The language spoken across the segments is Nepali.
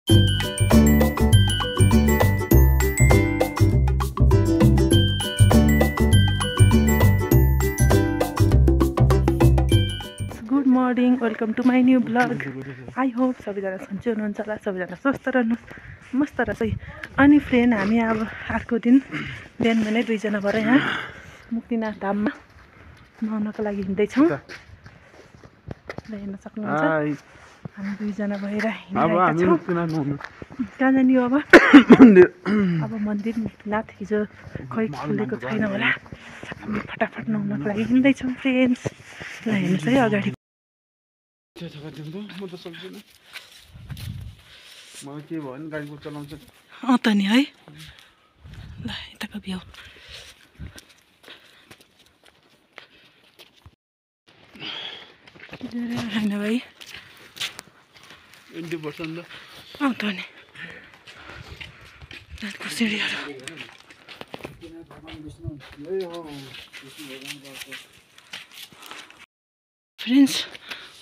Good morning, welcome to my new blog. I hope सबैजना सन्चै हुनुहुन्छ होला, सबैजना स्वस्थ रहनु मस्त रहेछ। अनि फ्रेन्ड, हामी अब अर्को दिन बिहान बिहानै दुईजना भएर यहाँ मुक्तिनाथ धाममा नुहाउनको लागि हिँड्दैछौँ। हेर्न सक्नुहुन्छ हामी दुईजना भएर हिँडिरहेका छौँ। कहाँ जाने हो अब? अब मन्दिर मुक्तिनाथ। हिजो खै खुलेको छैन होला, हामी फटाफट नुहाउनको लागि हिँड्दैछौँ फ्रेन्ड्स। ल हेर्नुहोस् है अगाडि। म त सक्दिनँ, मलाई के भयो भने गाडीको चलाउँछ। त नि है। ल यताको भ्यू होइन भाइ, 20% त नि त्यहाँको सिँढीहरू। फ्रेन्ड्स,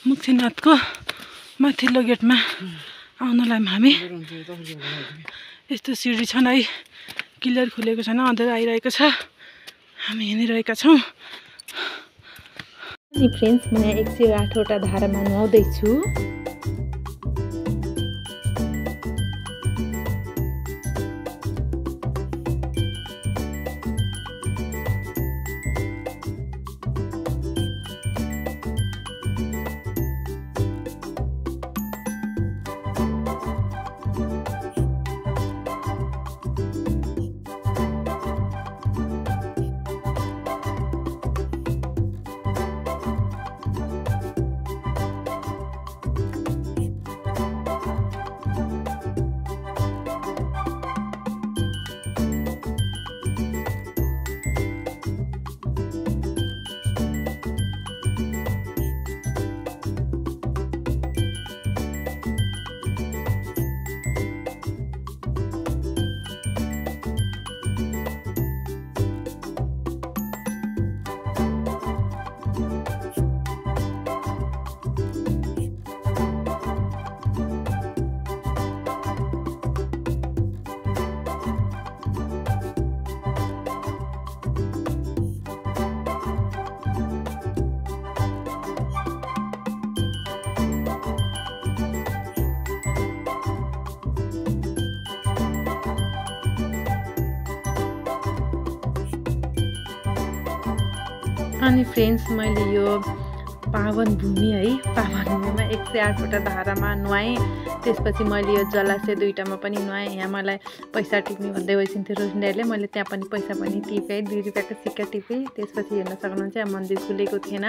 मुक्तिनाथको माथिल्लो गेटमा आउनलाई हामी यस्तो सिँढी छन् है, क्लियर खुलेको छैन, अँध्यारो आइरहेको छ। हामी हिँडिरहेका छौँ। अनि फ्रेन्ड्स, म यहाँ 108वटा धारामा नुहाउँदैछु। अनि फ्रेन्ड्स, मैले यो पावन भूमि है, पावन भूमिमा 108वटा धारामा नुहाएँ। त्यसपछि मैले यो जलाशय 2टामा पनि नुहाएँ। यहाँ मलाई पैसा टिप्ने भन्दै गइसिन्थ्यो रोशनी दाइले, मैले त्यहाँ पनि पैसा पनि टिपेँ, 2 रुपियाँको सिक्का टिपेँ। त्यसपछि हेर्न सक्नुहुन्छ यहाँ मन्दिर खुलेको थिएन,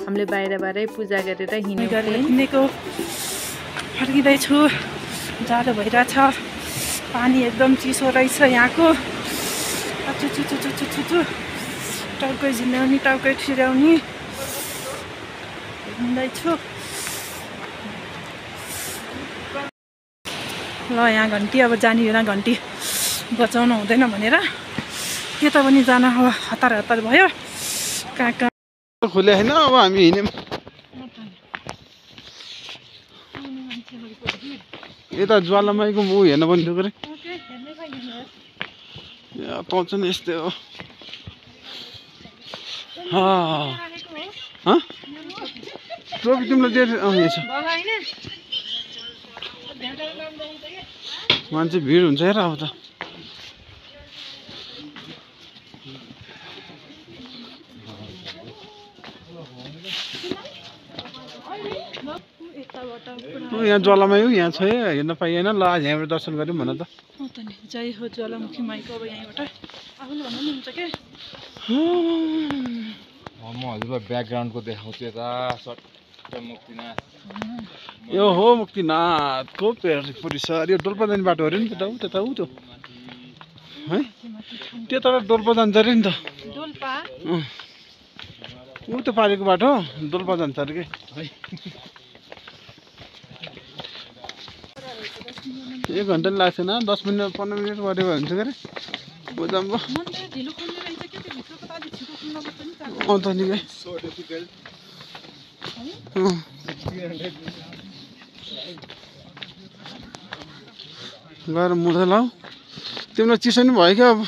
हामीले बाहिरबाटै पूजा गरेर हिँडेको। फर्किँदैछु, जाडो भइरहेछ, पानी एकदम चिसो रहेछ यहाँको। टाउकै झिल्याउने, टाउकै छिराउने हिँड्दैछु। ल यहाँ घन्टी, अब जाने बेला घन्टी बचाउनु हुँदैन भनेर यता पनि जान अब हतार हतार भयो। कहाँ कहाँ खुले होइन, अब हामी हिँड्यौँ। यता ज्वालामाईको ऊ हेर्न पनि थियो अरे, तँ चाहिँ यस्तै हो। टोपी तिमीलाई दिएर आउनेछ। मान्छे भिड हुन्छ हेर अब त। यहाँ ज्वालामाई हो, यहाँ छ हेर्न पाइएन। ल आज यहाँबाट दर्शन गऱ्यौँ भन त। जय हो ज्वालामुखी माईको। अब यहीँबाट आफूले भन्नुहुन्छ के म हजुरलाई ब्याकग्राउन्डको देखाउँछु। यता मुक्तिनाथ, यो हो मुक्तिनाथको परिसर। यो डोल्पा जाने बाटो अरे नि त, त्यता ऊ त्यो है, त्यता डोल्पा जान्छ अरे नि त। ऊ त्यो पारेको बाटो डोल्पा जान्छ अरे के। 1 घन्टा लाग्छ न, 10 मिनट 15 मिनट गऱ्यो भने हुन्छ के अरे। बुझाम्बो त नि गएर मुजा लाऊ तिमीलाई चिसो नि भयो क्या अब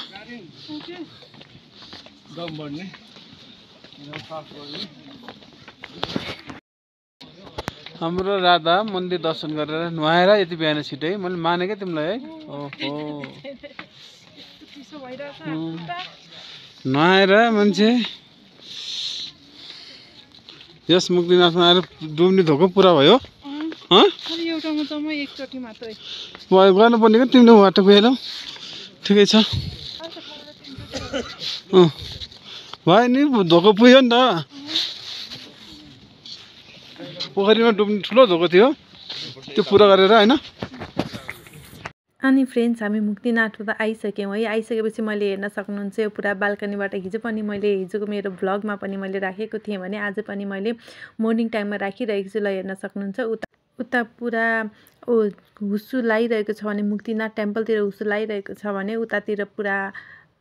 हाम्रो राधा मन्दिर दर्शन गरेर नुहाएर यति बिहान छिटै मैले माने क्या तिमीलाई है ओहो नुहाएर मान्छे यस मुक्तिनाथमा आएर डुब्ने धोको पुरा भयो गर्नुपर्ने क्या तिमीले बाटो गएर ठिकै छ भयो नि धोको पुग्यो नि त पोखरीमा डुब्ने ठुलो धोको थियो त्यो पुरा गरेर होइन अनि फ्रेन्ड्स हामी मुक्तिनाथ त आइसक्यौँ है आइसकेपछि मैले हेर्न सक्नुहुन्छ यो पुरा बाल्कनीबाट हिजो पनि मैले हिजोको मेरो भ्लगमा पनि मैले राखेको थिएँ भने आज पनि मैले मर्निङ टाइममा राखिरहेको छु ल हेर्न सक्नुहुन्छ उता पुरा हुस्सु लागिरहेको छ भने मुक्तिनाथ टेम्पलतिर हुस्सु लागिरहेको छ भने उतातिर पुरा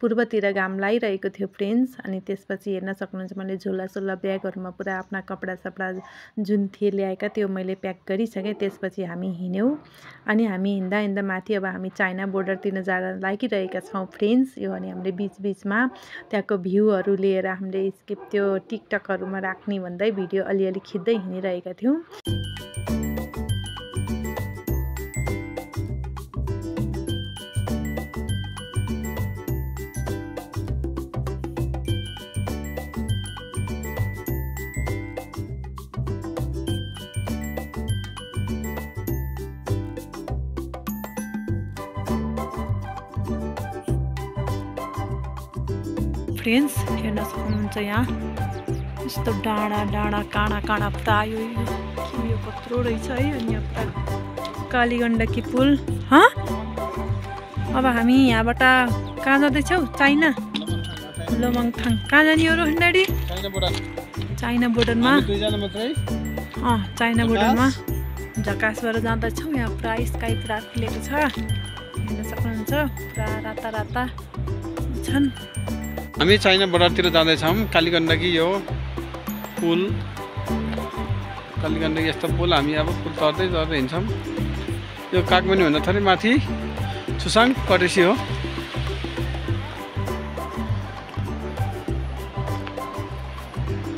पूर्वतिर घाम लागिरहेको थियो फ्रेन्ड्स अनि त्यसपछि हेर्न सक्नुहुन्छ मैले झोला ब्यागहरूमा पुरा आफ्ना कपडा सपडा जुन थिए ल्याएका त्यो मैले प्याक गरिसकेँ त्यसपछि हामी हिँड्यौँ अनि हामी हिँड्दा माथि अब हामी चाइना बोर्डरतिर जान लागिरहेका छौँ फ्रेन्ड्स यो अनि हामीले बिचमा त्यहाँको भ्यूहरू लिएर हामीले स्किप त्यो टिकटकहरूमा राख्ने भन्दै भिडियो अलिअलि खिच्दै हिँडिरहेका थियौँ फ्रेन्ड्स हेर्न सक्नुहुन्छ यहाँ यस्तो डाँडा काँडा पुरा यो कत्रो रहेछ है अनि यहाँ पुरा कालीगण्डकी पुल अब हामी यहाँबाट कहाँ जाँदैछौँ चाइना लोमङथाङ कहाँ जाने हो रोहिण्डी चाइना बोर्डरमा चाइना बोर्डरमा झकासबाट जाँदैछौँ यहाँ पुरा स्काई पुरा खुलेको छ हेर्न सक्नुहुन्छ पुरा राता छन् हामी चाइना बोर्डरतिर जाँदैछौँ कालीगण्डकी यो पुल कालीगण्डकी यस्तो पुल हामी अब पुल चढ्दै हिँड्छौँ यो कागमनी भन्दा थोरै माथि छुसाङ कटेसी हो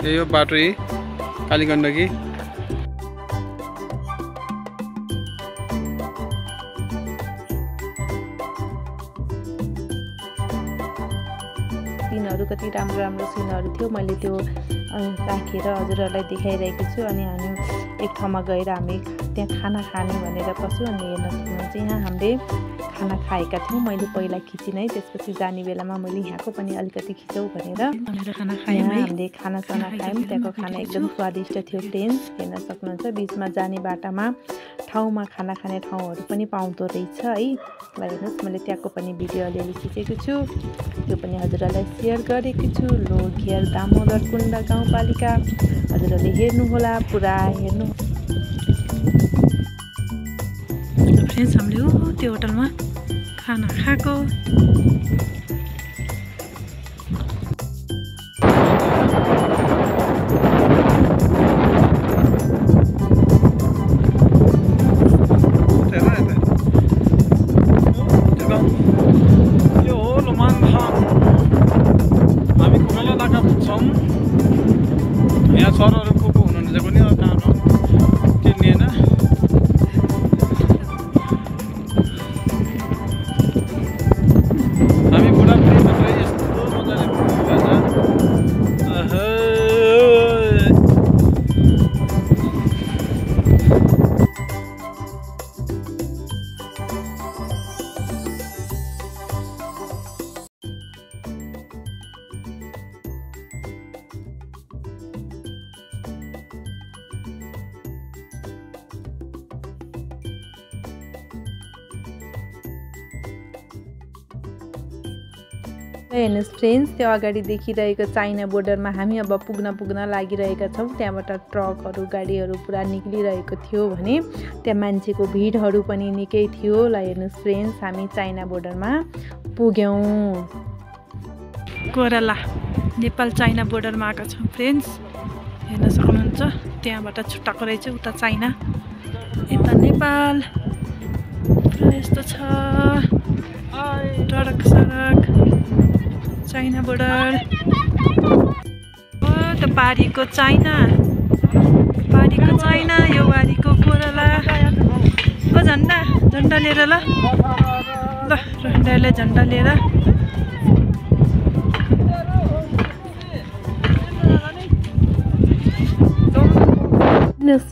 यो बाटो कालीगण्डकी सिनहरू कति राम्रो सिनहरू थियो मैले त्यो राखेर हजुरहरूलाई देखाइरहेको छु अनि हामी एक ठाउँमा गएर हामी त्यहाँ खाना खाने भनेर पस्यौँ अनि हेर्न सक्नुहुन्छ यहाँ हामीले खाना खाएका थियौँ मैले पहिला खिचिनँ है त्यसपछि जाने बेलामा मैले यहाँको पनि अलिकति खिचौँ भनेर खाना खायौँ हामीले खानासाना खायौँ त्यहाँको खाना एकदम स्वादिष्ट थियो फ्रेन्ड्स हेर्न सक्नुहुन्छ बिचमा जाने बाटामा ठाउँमा खाना खाने ठाउँहरू पनि पाउँदो रहेछ है ल हेर्नुहोस् मैले त्यहाँको पनि भिडियो अलिअलि खिचेको छु त्यो पनि हजुरहरूलाई सेयर गरेको छु लोघेर दामोदर कुण्ड गाउँपालिका हजुरहरूले हेर्नुहोला पुरा हेर्नु फ्रेन्ड्स हामीले त्यो होटलमा खाना खाएको यहाँ सरहरू को हुनुहुन्छ पनि कहाँ चिन्ने हामी बुढाबुढी मात्रै यस्तो मजाले हेर्नुहोस् फ्रेन्ड्स त्यो अगाडि देखिरहेको चाइना बोर्डरमा हामी अब पुग्न लागिरहेका छौँ त्यहाँबाट ट्रकहरू गाडीहरू पुरा निक्लिरहेको थियो भने त्यहाँ मान्छेको भिडहरू पनि निकै थियो ल हेर्नुहोस् फ्रेन्ड्स हामी चाइना बोर्डरमा पुग्यौँ कोराला नेपाल चाइना बोर्डरमा आएका छौँ फ्रेन्ड्स हेर्न सक्नुहुन्छ त्यहाँबाट छुट्टाएको रहेछ उता चाइना यता नेपाल पुरा यस्तो छ सडक चाइना बोर्डर त पारीको चाइना यो बारीको कोरला ओ झन्डा लिएर ल रन्डाले झन्डा लिएर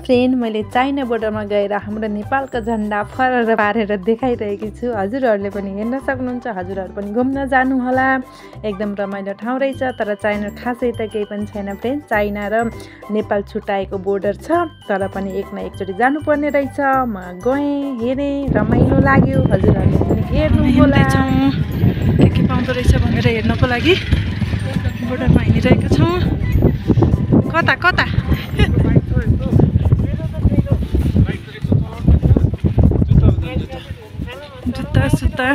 फ्रेन्ड मैले चाइना बोर्डरमा गएर हाम्रो नेपालको झन्डा फरर पारेर देखाइरहेकी छु। हजुरहरूले पनि हेर्न सक्नुहुन्छ, हजुरहरू पनि घुम्न जानुहोला। एकदम रमाइलो ठाउँ रहेछ। तर चाइना खासै त केही पनि छैन फ्रेन्ड, चाइना र नेपाल छुट्टाएको बोर्डर छ। तर पनि एक न एकचोटि जानुपर्ने रहेछ। म गएँ, हेरेँ, रमाइलो लाग्यो। हजुरहरूले पनि हेर्नु होला के पाउँदो रहेछ भनेर हेर्नको लागि बोर्डरमा हिँडिरहेका छौँ। कता जुत्ता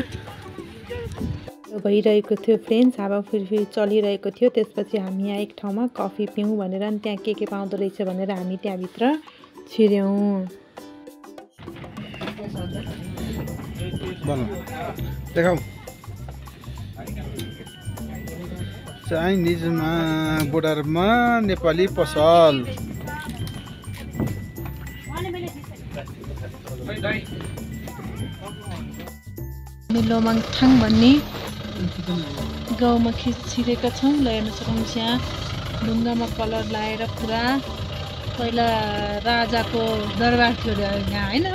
भइरहेको थियो फ्रेन्ड्स, हावा फेरि चलिरहेको थियो। त्यसपछि हामी यहाँ एक ठाउँमा कफी पिउँ भनेर अनि त्यहाँ के पाउँदो रहेछ भनेर हामी त्यहाँभित्र छिर्यौँ। चाइनिजमा बोर्डरमा नेपाली पसल लोमाङथाङ भन्ने गाउँमा छिरेका छौँ। ल हेर्न सक्नुहुन्छ यहाँ ढुङ्गामा कलर लाएर पुरा पहिला राजाको दरबार थियो यहाँ होइन,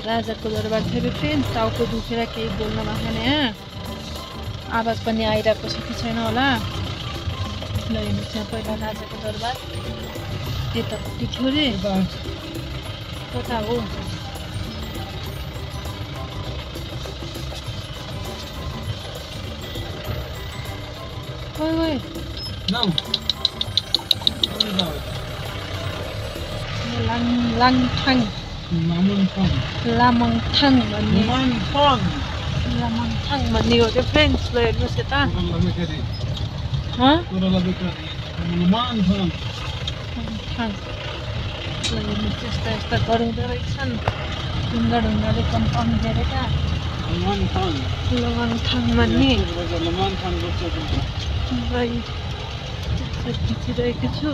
राजाको दरबार थियो फ्रेन्ड्स। टाउको दुखेर केही बोल्न भएन, यहाँ आवाज पनि आइरहेको छ कि छैन होला। ल हेर्नुहोस् यहाँ पहिला राजाको दरबार यतापट्टि थियो अरे, कता हो लामङथाङ भन्ने हो त्यो फ्रेन्ड्स। ल हेर्नुहोस् यता यस्ता यस्ता गराउँदो रहेछन्। ढुङ्गाले कम्पाउन्ड गरेका लोमाङथाङ भन्ने खिचिरहेको छु।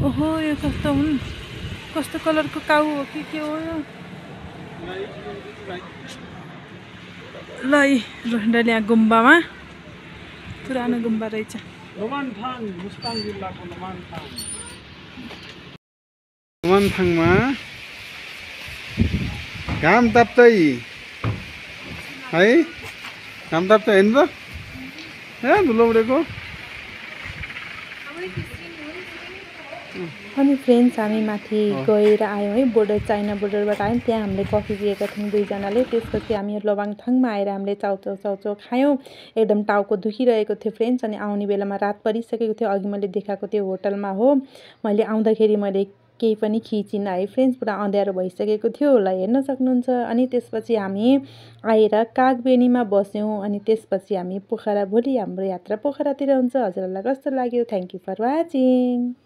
ओहो यो कस्तो हुन्, कस्तो कलरको काउ हो कि के हो यो। ल रोहन्डाले यहाँ गुम्बामा पुरानो गुम्बा रहेछ। लोमाङथाङमा घाम ताप्दै है, घाम ताप्दै होइन त ए धुलो उडेको। अनि फ्रेन्ड्स हामी माथि गएर आयौँ है, बोर्डर चाइना बोर्डरबाट आयौँ। त्यहाँ हामीले कफी पिएका थियौँ दुईजनाले। त्यसपछि हामी लोबाङथाङमा आएर हामीले चाउचाउ खायौँ। एकदम टाउको दुखिरहेको थियो फ्रेन्ड्स। अनि आउने बेलामा रात परिसकेको थियो। अघि मैले देखाएको त्यो होटलमा हो। मैले आउँदाखेरि मैले केही पनि खिचिनँ है फ्रेन्ड्स, पुरा अँध्यारो भइसकेको थियो। ल हेर्न सक्नुहुन्छ। अनि त्यसपछि हामी आएर कागबेनीमा बस्यौँ। अनि त्यसपछि हामी पोखरा, भोलि हाम्रो यात्रा पोखरातिर हुन्छ। हजुरहरूलाई कस्तो लाग्यो? Thank you for watching.